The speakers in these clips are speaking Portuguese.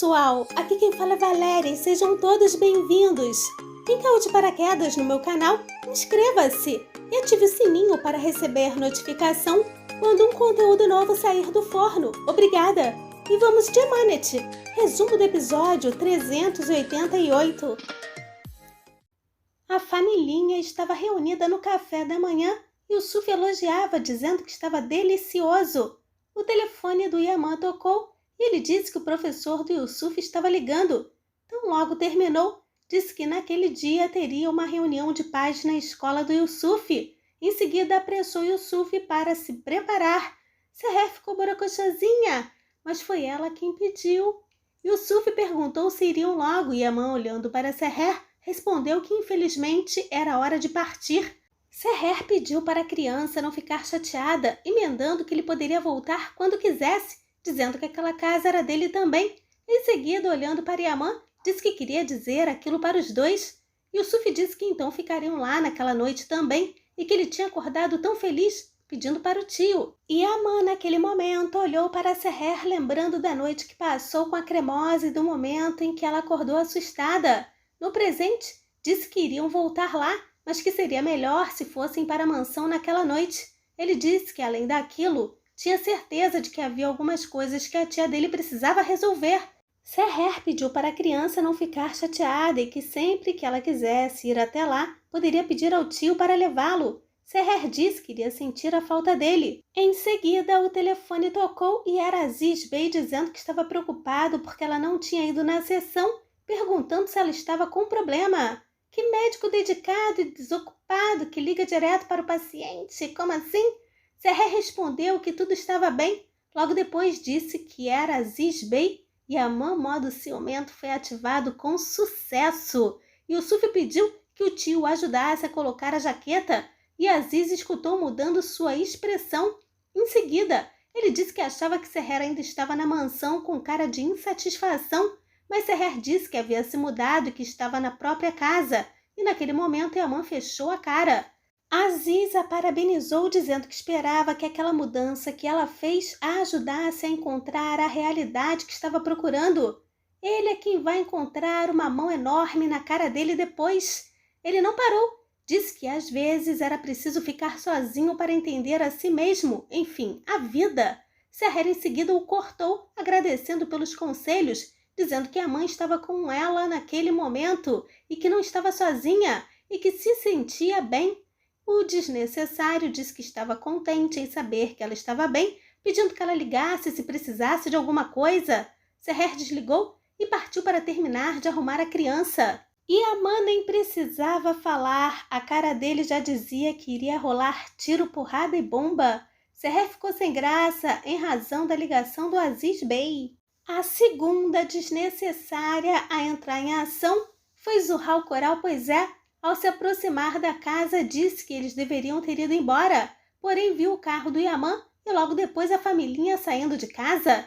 pessoal, aqui quem fala é Valéria e sejam todos bem-vindos. Quem caiu de paraquedas no meu canal, inscreva-se e ative o sininho para receber notificação quando um conteúdo novo sair do forno. Obrigada! E vamos de Emanet, resumo do episódio 388. A familhinha estava reunida no café da manhã e o Suf elogiava, dizendo que estava delicioso. O telefone do Yaman tocou e ele disse que o professor do Yusuf estava ligando. Tão logo terminou, disse que naquele dia teria uma reunião de pais na escola do Yusuf. Em seguida, apressou Yusuf para se preparar. Seher ficou borocochazinha, mas foi ela quem pediu. Yusuf perguntou se iriam logo e Yaman, olhando para Seher, respondeu que infelizmente era hora de partir. Seher pediu para a criança não ficar chateada, emendando que ele poderia voltar quando quisesse, dizendo que aquela casa era dele também. Em seguida, olhando para Yaman, disse que queria dizer aquilo para os dois. Yusuf disse que então ficariam lá naquela noite também e que ele tinha acordado tão feliz, pedindo para o tio. E Yaman, naquele momento, olhou para Seher, lembrando da noite que passou com a cremosa e do momento em que ela acordou assustada. No presente, disse que iriam voltar lá, mas que seria melhor se fossem para a mansão naquela noite. Ele disse que, além daquilo, tinha certeza de que havia algumas coisas que a tia dele precisava resolver. Seher pediu para a criança não ficar chateada e que sempre que ela quisesse ir até lá, poderia pedir ao tio para levá-lo. Seher disse que iria sentir a falta dele. Em seguida, o telefone tocou e era Aziz Bey dizendo que estava preocupado porque ela não tinha ido na sessão, perguntando se ela estava com problema. Que médico dedicado e desocupado que liga direto para o paciente? Como assim? Seher respondeu que tudo estava bem. Logo depois disse que era Aziz Bey e Yaman, modo ciumento, foi ativado com sucesso. Yusuf pediu que o tio o ajudasse a colocar a jaqueta e Aziz escutou mudando sua expressão. Em seguida, ele disse que achava que Seher ainda estava na mansão com cara de insatisfação, mas Seher disse que havia se mudado e que estava na própria casa, e naquele momento Yaman fechou a cara. Aziz a parabenizou, dizendo que esperava que aquela mudança que ela fez a ajudasse a encontrar a realidade que estava procurando. Ele é quem vai encontrar uma mão enorme na cara dele depois. Ele não parou. Disse que às vezes era preciso ficar sozinho para entender a si mesmo, enfim, a vida. Seher em seguida o cortou, agradecendo pelos conselhos, dizendo que a mãe estava com ela naquele momento e que não estava sozinha e que se sentia bem. O desnecessário disse que estava contente em saber que ela estava bem, pedindo que ela ligasse se precisasse de alguma coisa. Seher desligou e partiu para terminar de arrumar a criança. E Yaman nem precisava falar, a cara dele já dizia que iria rolar tiro, porrada e bomba. Seher ficou sem graça em razão da ligação do Aziz Bey. A segunda desnecessária a entrar em ação foi Zuhal Coral, pois ao se aproximar da casa disse que eles deveriam ter ido embora, porém viu o carro do Yaman e logo depois a familhinha saindo de casa.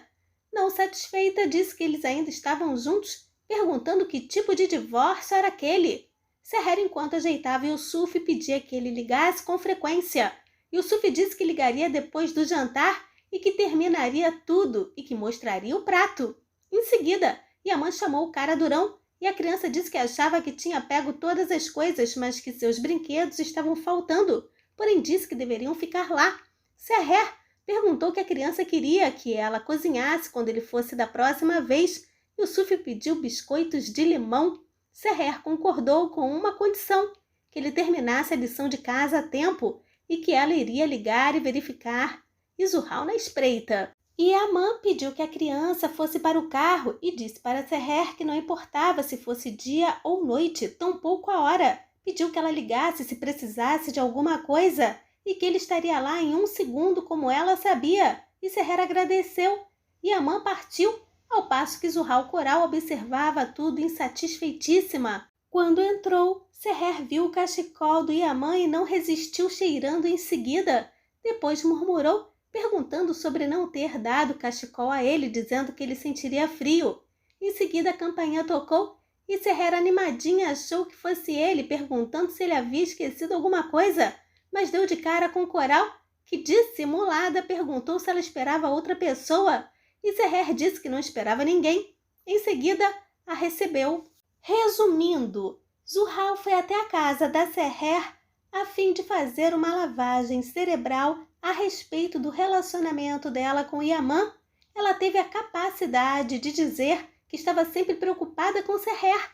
Não satisfeita, disse que eles ainda estavam juntos, perguntando que tipo de divórcio era aquele. Seher, enquanto ajeitava Yusuf, pedia que ele ligasse com frequência. Yusuf disse que ligaria depois do jantar e que terminaria tudo e que mostraria o prato. Em seguida, Yaman chamou o cara durão e a criança disse que achava que tinha pego todas as coisas, mas que seus brinquedos estavam faltando, porém disse que deveriam ficar lá. Seher perguntou o que a criança queria que ela cozinhasse quando ele fosse da próxima vez. Yusuf pediu biscoitos de limão. Seher concordou com uma condição, que ele terminasse a lição de casa a tempo e que ela iria ligar e verificar. E Zuhal na espreita. E Yaman pediu que a criança fosse para o carro e disse para Seher que não importava se fosse dia ou noite, tampouco a hora. Pediu que ela ligasse se precisasse de alguma coisa e que ele estaria lá em 1 segundo, como ela sabia. E Seher agradeceu. E Yaman partiu, ao passo que Zuhal Coral observava tudo insatisfeitíssima. Quando entrou, Seher viu o cachecol do Yaman e não resistiu, cheirando em seguida. Depois murmurou, perguntando sobre não ter dado cachecol a ele, dizendo que ele sentiria frio. Em seguida a campainha tocou e Seher, animadinha, achou que fosse ele, perguntando se ele havia esquecido alguma coisa, mas deu de cara com Coral, que dissimulada perguntou se ela esperava outra pessoa, e Seher disse que não esperava ninguém. Em seguida, a recebeu. Resumindo, Zurhal foi até a casa da Seher a fim de fazer uma lavagem cerebral a respeito do relacionamento dela com Yaman. Ela teve a capacidade de dizer que estava sempre preocupada com Seher.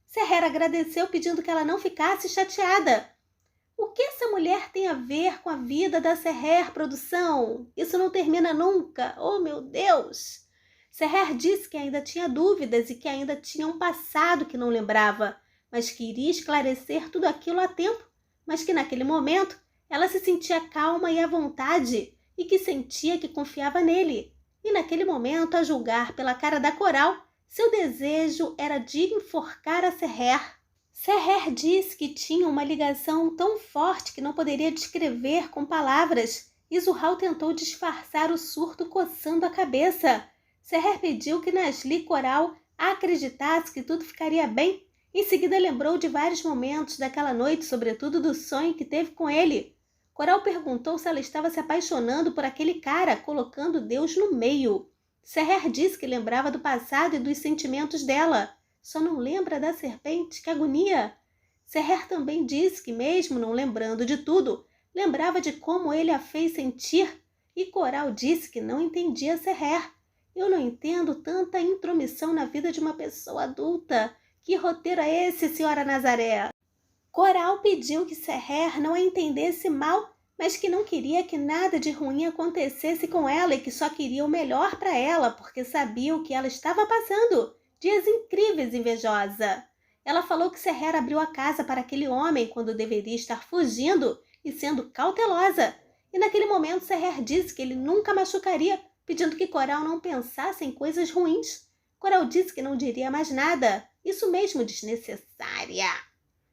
Seher agradeceu pedindo que ela não ficasse chateada. O que essa mulher tem a ver com a vida da Seher, produção? Isso não termina nunca. Oh, meu Deus! Seher disse que ainda tinha dúvidas e que ainda tinha um passado que não lembrava, mas que iria esclarecer tudo aquilo a tempo, mas que naquele momento ela se sentia calma e à vontade e que sentia que confiava nele. E naquele momento, a julgar pela cara da Coral, seu desejo era de enforcar a Seher. Seher disse que tinha uma ligação tão forte que não poderia descrever com palavras, e Zurhal tentou disfarçar o surto coçando a cabeça. Seher pediu que Nasli Coral acreditasse que tudo ficaria bem. Em seguida lembrou de vários momentos daquela noite, sobretudo do sonho que teve com ele. Coral perguntou se ela estava se apaixonando por aquele cara, colocando Deus no meio. Seher disse que lembrava do passado e dos sentimentos dela. Só não lembra da serpente, que agonia! Seher também disse que, mesmo não lembrando de tudo, lembrava de como ele a fez sentir. E Coral disse que não entendia Seher. Eu não entendo tanta intromissão na vida de uma pessoa adulta. Que roteiro é esse, senhora Nazaré? Coral pediu que Seher não a entendesse mal, mas que não queria que nada de ruim acontecesse com ela e que só queria o melhor para ela, porque sabia o que ela estava passando. Dias incríveis, invejosa. Ela falou que Seher abriu a casa para aquele homem quando deveria estar fugindo e sendo cautelosa. E naquele momento Seher disse que ele nunca machucaria, pedindo que Coral não pensasse em coisas ruins. Coral disse que não diria mais nada. Isso mesmo, desnecessária.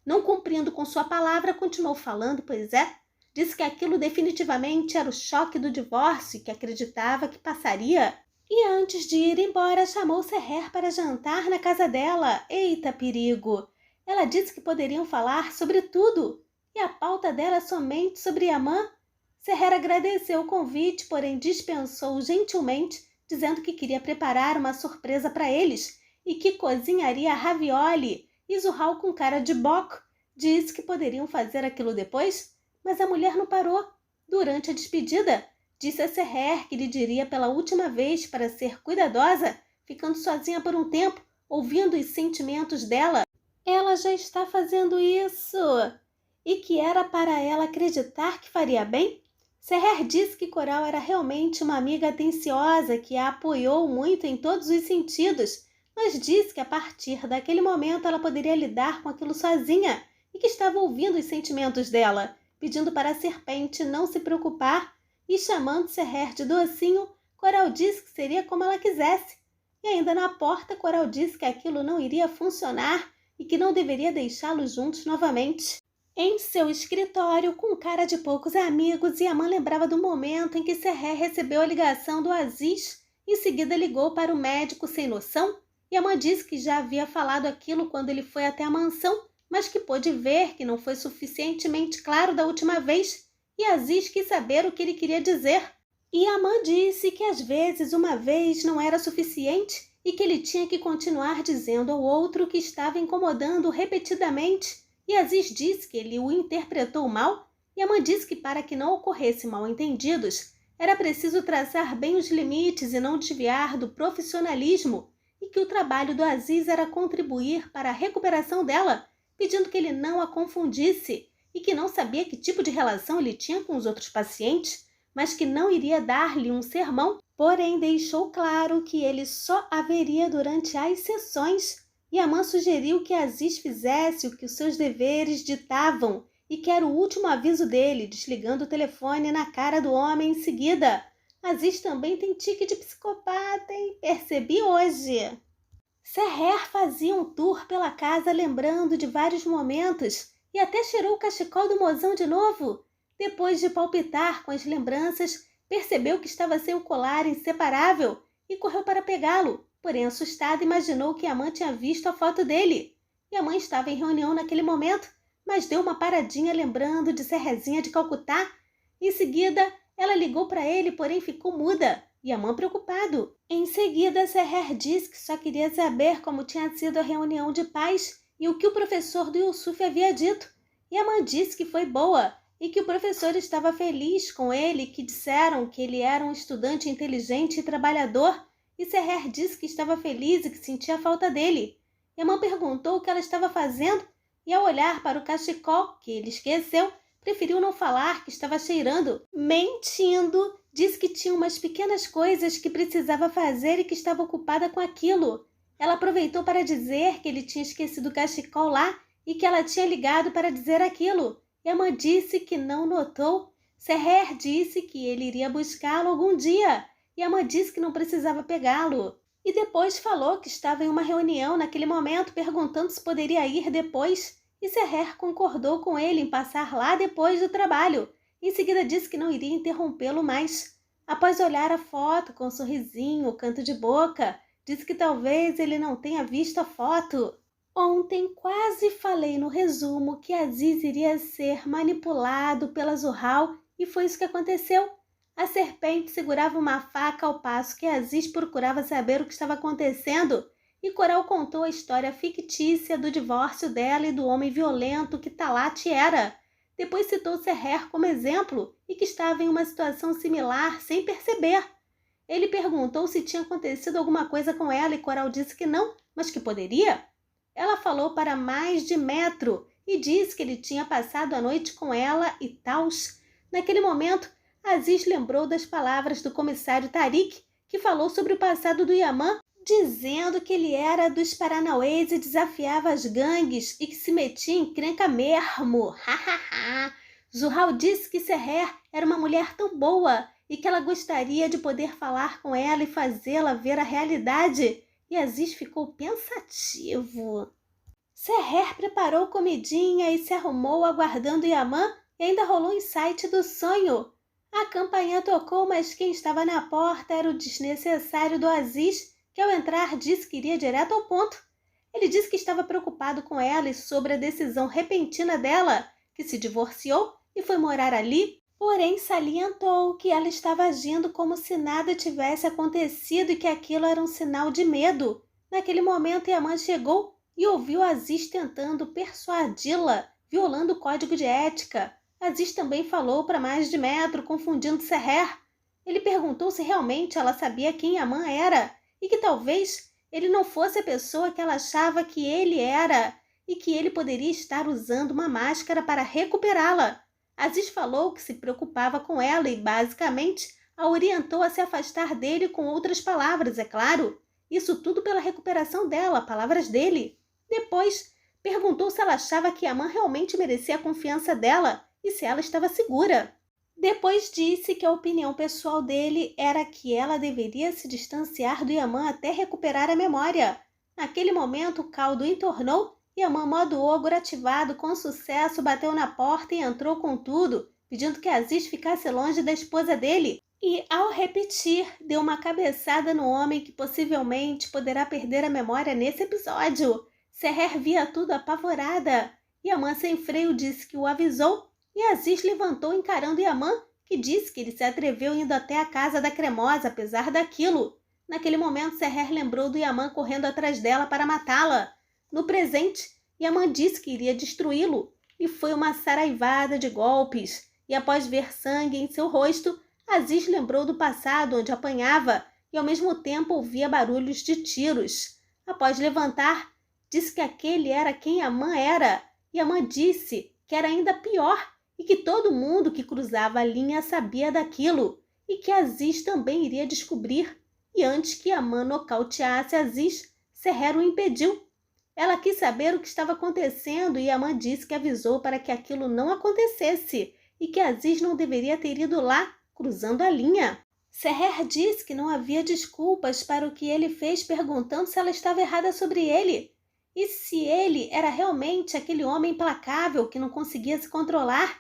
Não cumprindo com sua palavra, continuou falando, pois é. Disse que aquilo definitivamente era o choque do divórcio e que acreditava que passaria. E antes de ir embora, chamou Seher para jantar na casa dela. Eita, perigo! Ela disse que poderiam falar sobre tudo. E a pauta dela somente sobre Yaman. Seher agradeceu o convite, porém dispensou gentilmente, dizendo que queria preparar uma surpresa para eles e que cozinharia ravioli. E Zurhal, com cara de boco, disse que poderiam fazer aquilo depois, mas a mulher não parou. Durante a despedida, disse a Seher que lhe diria pela última vez para ser cuidadosa, ficando sozinha por um tempo, ouvindo os sentimentos dela. Ela já está fazendo isso. E que era para ela acreditar que faria bem? Seher disse que Coral era realmente uma amiga atenciosa que a apoiou muito em todos os sentidos, mas disse que a partir daquele momento ela poderia lidar com aquilo sozinha e que estava ouvindo os sentimentos dela, pedindo para a serpente não se preocupar e chamando Seher de docinho. Coral disse que seria como ela quisesse. E ainda na porta, Coral disse que aquilo não iria funcionar e que não deveria deixá-los juntos novamente. Em seu escritório, com cara de poucos amigos, Yaman lembrava do momento em que Seher recebeu a ligação do Aziz. Em seguida ligou para o médico sem noção. Yaman disse que já havia falado aquilo quando ele foi até a mansão, mas que pôde ver que não foi suficientemente claro da última vez. E Aziz quis saber o que ele queria dizer. Yaman disse que às vezes uma vez não era suficiente e que ele tinha que continuar dizendo ao outro que estava incomodando repetidamente. E Aziz disse que ele o interpretou mal. Yaman disse que para que não ocorresse mal-entendidos, era preciso traçar bem os limites e não desviar do profissionalismo, e que o trabalho do Aziz era contribuir para a recuperação dela, pedindo que ele não a confundisse e que não sabia que tipo de relação ele tinha com os outros pacientes, mas que não iria dar-lhe um sermão, porém deixou claro que ele só a veria durante as sessões. Yaman sugeriu que Aziz fizesse o que os seus deveres ditavam e que era o último aviso dele, desligando o telefone na cara do homem em seguida. Aziz também tem tique de psicopata, hein? Percebi hoje. Seher fazia um tour pela casa lembrando de vários momentos e até cheirou o cachecol do mozão de novo. Depois de palpitar com as lembranças, percebeu que estava sem o colar inseparável e correu para pegá-lo. Porém, assustada, imaginou que Yaman tinha visto a foto dele. Yaman estava em reunião naquele momento, mas deu uma paradinha lembrando de Serrezinha de Calcutá. Em seguida, ela ligou para ele, porém ficou muda. Yaman preocupado. Em seguida, Seher disse que só queria saber como tinha sido a reunião de pais e o que o professor do Yusuf havia dito. Yaman disse que foi boa e que o professor estava feliz com ele, que disseram que ele era um estudante inteligente e trabalhador, e Seher disse que estava feliz e que sentia falta dele. Yaman perguntou o que ela estava fazendo e, ao olhar para o cachecol, que ele esqueceu, preferiu não falar que estava cheirando. Mentindo, disse que tinha umas pequenas coisas que precisava fazer e que estava ocupada com aquilo. Ela aproveitou para dizer que ele tinha esquecido o cachecol lá e que ela tinha ligado para dizer aquilo. Yaman disse que não notou. Seher disse que ele iria buscá-lo algum dia. Yaman disse que não precisava pegá-lo. E depois falou que estava em uma reunião naquele momento, perguntando se poderia ir depois. E Seher concordou com ele em passar lá depois do trabalho. Em seguida disse que não iria interrompê-lo mais. Após olhar a foto com um sorrisinho, canto de boca, disse que talvez ele não tenha visto a foto. Ontem quase falei no resumo que Aziz iria ser manipulado pela Zuhal e foi isso que aconteceu. A serpente segurava uma faca ao passo que Aziz procurava saber o que estava acontecendo e Coral contou a história fictícia do divórcio dela e do homem violento que Talat era. Depois citou Seher como exemplo e que estava em uma situação similar sem perceber. Ele perguntou se tinha acontecido alguma coisa com ela e Coral disse que não, mas que poderia. Ela falou para mais de Metro e disse que ele tinha passado a noite com ela e Taus. Naquele momento, Aziz lembrou das palavras do comissário Tariq, que falou sobre o passado do Yaman, dizendo que ele era dos Paranauês e desafiava as gangues e que se metia em encrenca mesmo. Zuhal disse que Seher era uma mulher tão boa e que ela gostaria de poder falar com ela e fazê-la ver a realidade. E Aziz ficou pensativo. Seher preparou comidinha e se arrumou aguardando Yaman e ainda rolou o insight do sonho. A campainha tocou, mas quem estava na porta era o desnecessário do Aziz, que ao entrar disse que iria direto ao ponto. Ele disse que estava preocupado com ela e sobre a decisão repentina dela, que se divorciou e foi morar ali, porém salientou que ela estava agindo como se nada tivesse acontecido e que aquilo era um sinal de medo. Naquele momento, Yaman chegou e ouviu Aziz tentando persuadi-la, violando o código de ética. Aziz também falou para mais de Metro, confundindo Seher. Ele perguntou se realmente ela sabia quem Yaman era e que talvez ele não fosse a pessoa que ela achava que ele era e que ele poderia estar usando uma máscara para recuperá-la. Aziz falou que se preocupava com ela e, basicamente, a orientou a se afastar dele com outras palavras, é claro. Isso tudo pela recuperação dela, palavras dele. Depois, perguntou se ela achava que Yaman realmente merecia a confiança dela e se ela estava segura. Depois disse que a opinião pessoal dele era que ela deveria se distanciar do Yaman até recuperar a memória. Naquele momento, o caldo entornou e Yaman, modo ogro ativado com sucesso, bateu na porta e entrou com tudo, pedindo que Aziz ficasse longe da esposa dele. E, ao repetir, deu uma cabeçada no homem que possivelmente poderá perder a memória nesse episódio. Seher via tudo apavorada. Yaman, sem freio, disse que o avisou e Aziz levantou encarando Yaman, que disse que ele se atreveu indo até a casa da cremosa, apesar daquilo. Naquele momento, Seher lembrou do Yaman correndo atrás dela para matá-la. No presente, Yaman disse que iria destruí-lo, e foi uma saraivada de golpes. E após ver sangue em seu rosto, Aziz lembrou do passado, onde apanhava, e ao mesmo tempo ouvia barulhos de tiros. Após levantar, disse que aquele era quem Yaman era. Yaman disse que era ainda pior, e que todo mundo que cruzava a linha sabia daquilo, e que Aziz também iria descobrir. E antes que Yaman nocauteasse Aziz, Seher o impediu. Ela quis saber o que estava acontecendo e Yaman disse que avisou para que aquilo não acontecesse e que Aziz não deveria ter ido lá, cruzando a linha. Seher disse que não havia desculpas para o que ele fez, perguntando se ela estava errada sobre ele. E se ele era realmente aquele homem implacável que não conseguia se controlar.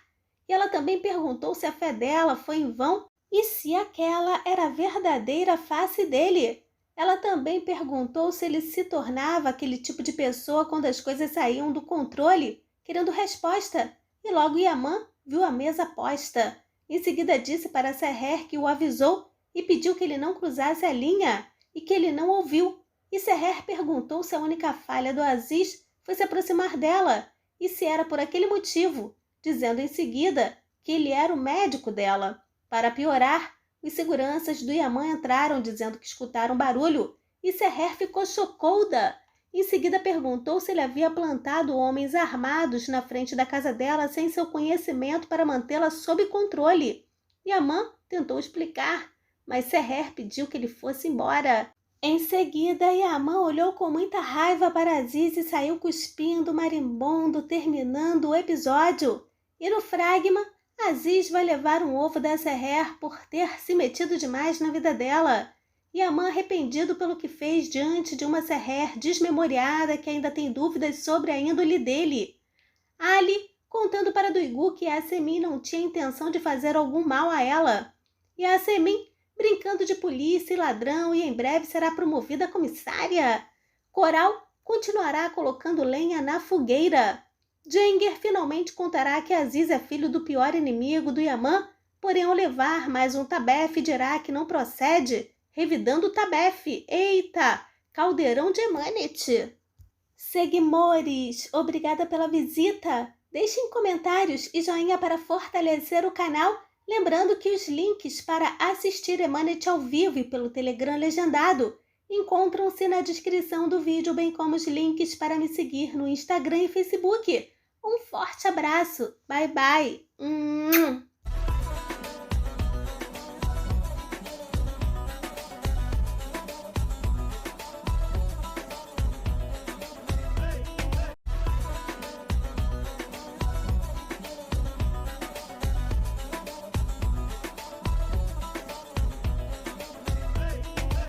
E ela também perguntou se a fé dela foi em vão e se aquela era a verdadeira face dele. Ela também perguntou se ele se tornava aquele tipo de pessoa quando as coisas saíam do controle, querendo resposta. E logo Yaman viu a mesa posta. Em seguida disse para Seher que o avisou e pediu que ele não cruzasse a linha e que ele não ouviu. E Seher perguntou se a única falha do Aziz foi se aproximar dela e se era por aquele motivo, dizendo em seguida que ele era o médico dela. Para piorar, os seguranças do Yaman entraram dizendo que escutaram barulho e Seher ficou chocada. Em seguida perguntou se ele havia plantado homens armados na frente da casa dela sem seu conhecimento para mantê-la sob controle. Yaman tentou explicar, mas Seher pediu que ele fosse embora. Em seguida, Yaman olhou com muita raiva para Aziz e saiu cuspindo marimbondo, terminando o episódio. E no fragma, Aziz vai levar um ovo da Seher por ter se metido demais na vida dela. Yaman arrependido pelo que fez diante de uma Seher desmemoriada que ainda tem dúvidas sobre a índole dele. Ali, contando para Duygu que Yasemin não tinha intenção de fazer algum mal a ela. Yasemin, brincando de polícia e ladrão e em breve será promovida a comissária. Coral continuará colocando lenha na fogueira. Jenger finalmente contará que Aziz é filho do pior inimigo do Yaman, porém ao levar mais um tabefe dirá que não procede, revidando o tabefe. Eita, caldeirão de Emanet. Seguimores, obrigada pela visita. Deixem comentários e joinha para fortalecer o canal. Lembrando que os links para assistir Emanet ao vivo e pelo Telegram legendado encontram-se na descrição do vídeo, bem como os links para me seguir no Instagram e Facebook. Um forte abraço. Bye, bye.